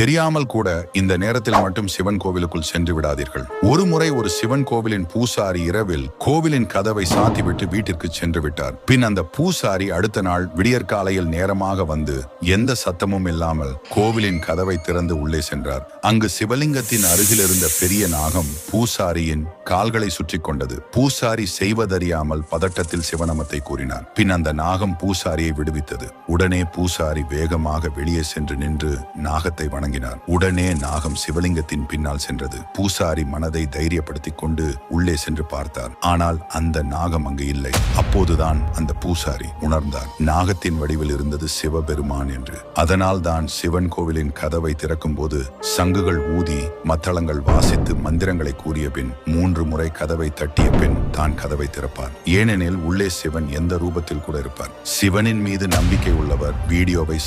தெரியாமல் கூட இந்த நேரத்தில் மட்டும் சிவன் கோவிலுக்குள் சென்று விடாதீர்கள். ஒரு முறை ஒரு சிவன் கோவிலின் பூசாரி இரவில் கோவிலின் கதவை சாத்திவிட்டு வீட்டிற்கு சென்று விட்டார். பின் அந்த பூசாரி அடுத்த நாள் விடியற்காலையில் நேரமாக வந்து எந்த சத்தமும் இல்லாமல் கோவிலின் கதவை திறந்து உள்ளே சென்றார். அங்கு சிவலிங்கத்தின் அருகில் இருந்த பெரிய நாகம் பூசாரியின் கால்களை சுற்றி கொண்டது. பூசாரி செய்வதறியாமல் பதட்டத்தில் சிவநாமத்தை கூறினார். பின் அந்த நாகம் பூசாரியை விடுவித்தது. உடனே பூசாரி வேகமாக வெளியே சென்று நின்று நாகத்தை வணங்கினார். உடனே நாகம் சிவலிங்கத்தின் பின்னால் சென்றது. பூசாரி மனதை தைரியப்படுத்திக் கொண்டு உள்ளே சென்று பார்த்தார். ஆனால் அந்த நாகம் அங்கு இல்லை. அப்போதுதான் அந்த பூசாரி உணர்ந்தார், நாகத்தின் வடிவில் இருந்தது சிவபெருமான் என்று. அதனால் தான் சிவன் கோவிலின் கதவை திறக்கும் போது சங்குகள் ஊதி மத்தளங்கள் வாசித்து மந்திரங்களை கூறிய பின் 3 முறை கதவை தட்டிய பின் தான் கதவை திறப்பார். ஏனெனில் உள்ளே சிவன் எந்த ரூபத்தில் கூட இருப்பார். சிவனின் மீது நம்பிக்கை உள்ளவர் வீடியோவை